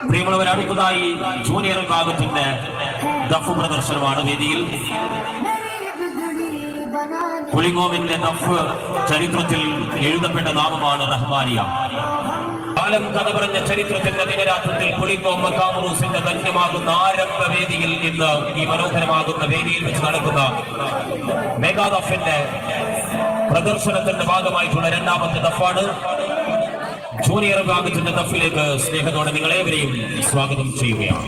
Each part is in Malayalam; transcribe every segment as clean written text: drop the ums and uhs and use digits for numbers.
പ്രിയമുള്ളവർ, അടുത്തതായി ജൂനിയർ വിഭാഗത്തിന്റെ ദഫ് പ്രദർശനമാണ് വേദിയിൽ. പുളിങ്ങോവിന്റെ ദഫ് ചരിത്രത്തിൽ എഴുതപ്പെട്ട നാമമാണ് റഹ്മാനിയ. കാലം കഥ പറഞ്ഞ ചരിത്രത്തിന്റെ ദിനരാത്രത്തിൽ പുളിങ്ങോം മക്കാമുറൂസിന്റെ ധന്യമാകുന്ന ആരംഭ വേദിയിൽ ഇന്ന് ഈ മനോഹരമാകുന്ന വേദിയിൽ വെച്ച് നടക്കുന്ന മെഗാ ദഫിന്റെ പ്രദർശനത്തിന്റെ ഭാഗമായിട്ടുള്ള രണ്ടാമത്തെ ദഫാണ്. ജൂനിയർ വിഭാഗത്തിന്റെ ദഫിലേക്ക് സ്നേഹത്തോടെ നിങ്ങളേവരെയും സ്വാഗതം ചെയ്യുകയാണ്.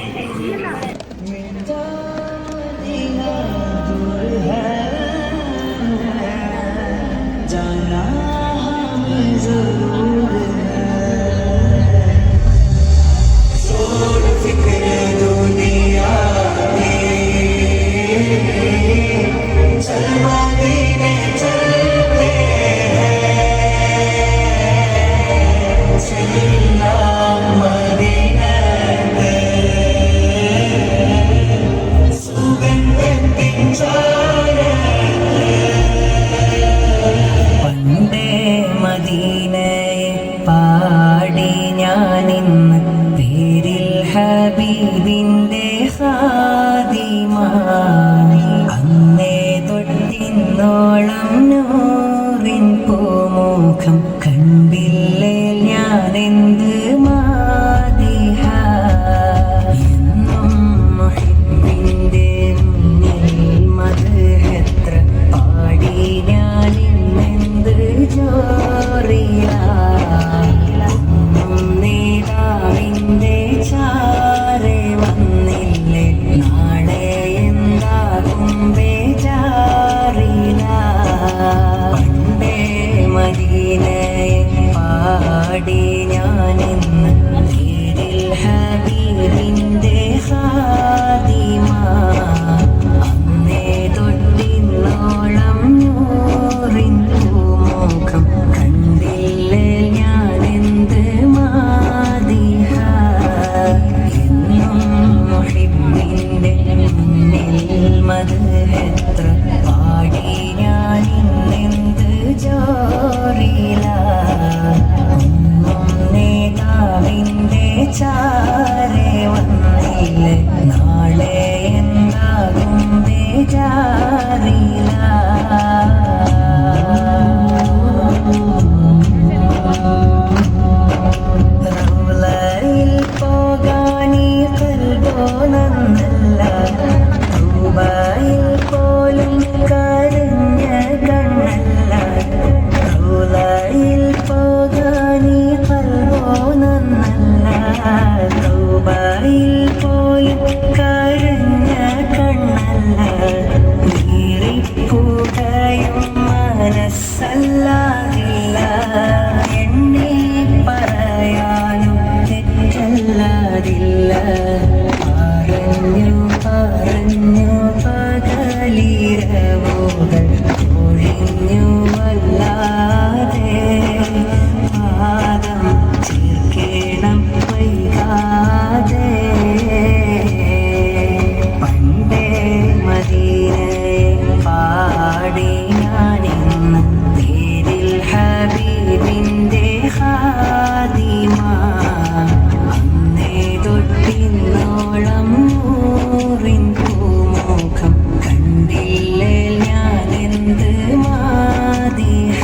ഹബീബിന്റെ ഖാദിമ അന്നേ തൊട്ടിന്നോളം നൂറിൻ പൂമുഖം കണ്ടില്ലേ ഞാനെന്ത് മാദിഹ. എന്നും മുഹിബ്ബിന്റെ മുന്നിൽ മദ്ഹെത്ര പാടി ഞാനിന്നെന്ത് ജോറില. നേതാവിന്റെ ചാരെ വന്നില്ലേ നാളെ എന്താകും ബേജാറില. പണ്ടേ മദീനയെ പാടി ഞാനിന്ന് പേരിൽ ഹബീബിന്റെ ഖാദിമ അന്നേ തൊട്ടിന്നോളം നൂറിൻ പൂമുഖം കണ്ടില്ലേ ഞാനെന്ത് മാദിഹ. എന്നും മുഹിബ്ബിന്റെ മുന്നിൽ മദ്ഹെത്ര പാടി ഞാനിന്നെന്ത് ജോറില. ഒന്നും നേതാവിന്റെ ചാരെ വന്നില്ലേ നാളെ എന്താകും ബേജാറില. മനസ്സല്ലാതില്ല എണ്ണി പറയാനും തെറ്റല്ലാതില്ല. പറഞ്ഞു പറഞ്ഞു പകലിരവുകൾ ഒഴിഞ്ഞു വല്ലാതെ പാദം ചേർക്കണം വൈകാതെ. പണ്ടേ മദീനയെ പാടി ഞാനിന്ന് പേരിൽ ഹബീബിന്റെ ഖാദിമ അന്നേ തൊട്ടിന്നോളം നൂറിൻ പൂമുഖം കണ്ടില്ലേ ഞാനെന്ത് മാദിഹ.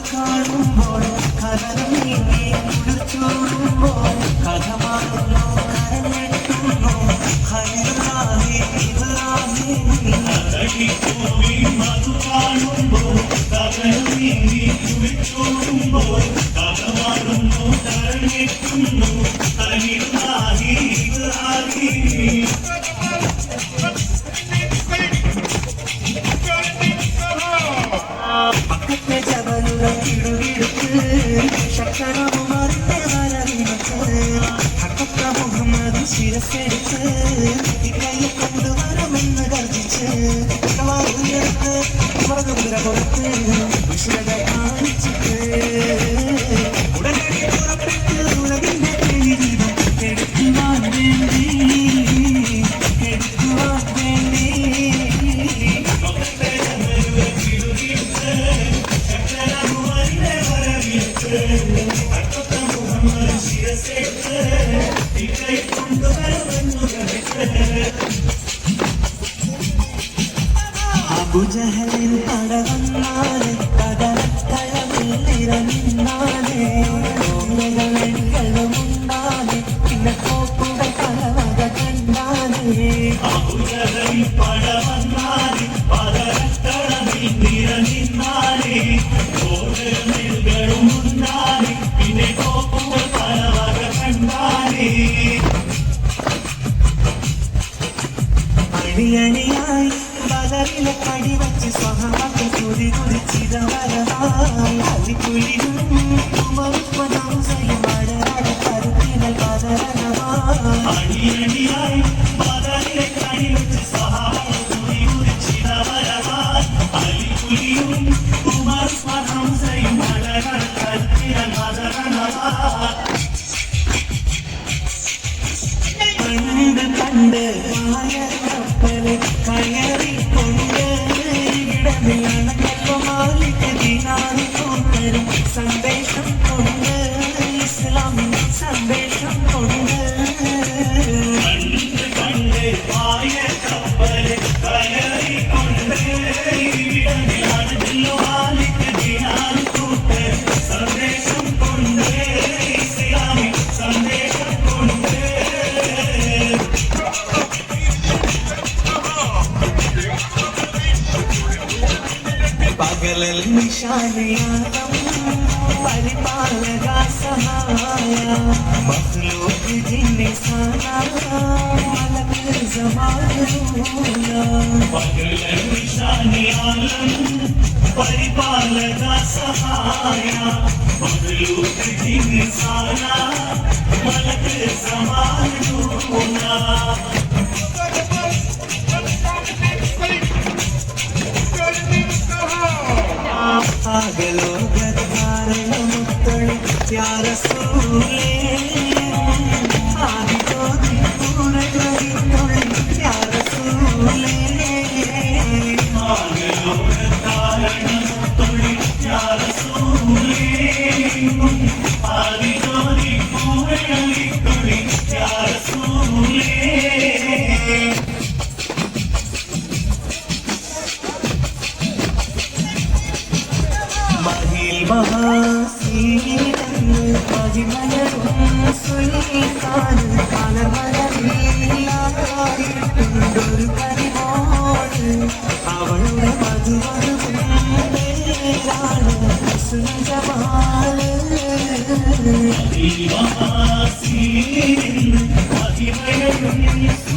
കാണുമ്പോൾ കഥനം നീങ്ങി കുളിച്ചോടുമ്പോൾ കഥ മാറുന്നു കരഞ്ഞെത്തുന്നു ഹൈറാഹി ഇബ്രാഹിം കാണുമ്പോൾ കഥനം നീങ്ങി കുളിച്ചോടുമ്പോൾ പക്കത്തെ ജബലുള്ള കിടുകിടുക്ക് ശക്കരവുമാറിന്റെ വരവിനക്ക് ഹക്കത്ത മുഹമ്മദ് ശിരസെടുത്ത് കയ്യെ കൊണ്ടുവരുമെന്ന് ഗർജിച്ച് ഉയർത്ത് മറന്നുകുതിര പുറത്ത് വിശുദ്ധ കാണിച്ചിട്ട് ഉടനടി പുറപ്പെട്ട് ഉലകിന്റെ ജീവിതം കെടുക്കുവാൻ വേണ്ടി കെടുക്കുവാൻ വേണ്ടി അബുജഹലിൻ പടവന്നാലെ കടലത്തളമിൽ നിറഞ്ഞാലെ ഓരകളുണ്ടാലെ പിന്നെ കോപ്പുകൾ പലവക കണ്ടാലെ അബുജഹലിൻ പടവന്നാലെ കടലത്തളമിൽ നിറഞ്ഞാലെ ഓരകളും ഉണ്ടാലെ പിന്നെ കോപ്പുകൾ പലവക കണ്ടാലെ അണിയണിയായി ബദറിലെ കടിവച്ച് സ്വഹമക്കൾ തുതി കുടിച്ചിത വരവായി അലിക്കുലിയും ഉമറുപ്പദംസയും അടരാട കരുത്തിനൽ പതരണമായി അണിയണിയായി ബദറിലെ കടിവച്ച് സ്വഹമക്കൾ തുതി കുടിച്ചിത വരവായി അലിക്കുലിയും ഉമറുപ്പദംസയും അടരാട കരുത്തിനൽ പതരണമായി പണ്ട് ആയ കപ്പല് കയറിക്കൊണ്ട് ഇവിടമില്ലണക്കപ്പ മാലിക്ക് ദിനാറ് കൊണ്ടരും സന്ദേശം കൊണ്ട് ഇസ്ലാമിൻ സന്ദേശം കൊണ്ട് കണ്ട് ആയ കപ്പല് കയറിക്കൊണ്ട് ഇവിടമില്ലണക്കപ്പ മാലിക്ക് ദിനാറ് കൊണ്ടരും സന്ദേശം കൊണ്ട് ഇസ്ലാമിൻ സന്ദേശം കൊണ്ട് പകലൽ നിശാനയാകം പരിപാലക സഹായ മഖ്ലൂഖ് ജിന്നിസാന മലക് സമാനൂന പകലൽ നിശാനയാകം പരിപാലക സഹായ മഖ്ലൂഖ് ജിന്നിസാന മലക് സമാനൂന ആകലോകധാരണമുത്തൊളി യാരസൂലേ ആദിജോതി പൂരകളിത്തൊളി യാരസൂലേ ആകലോകധാരണമുത്തൊളി യാരസൂലേ ആദിജോതി പൂരകളിത്തൊളി യാരസൂലേ മഹിൽ മഹാസീനന്ന് മഹിമലരും സുൽത്താൻ കലമലയിലായിട്ടുണ്ടൊരു കരിമോട് അവളുടെ മധുവരും പേരാണ് സുജമാല് മഹിമയും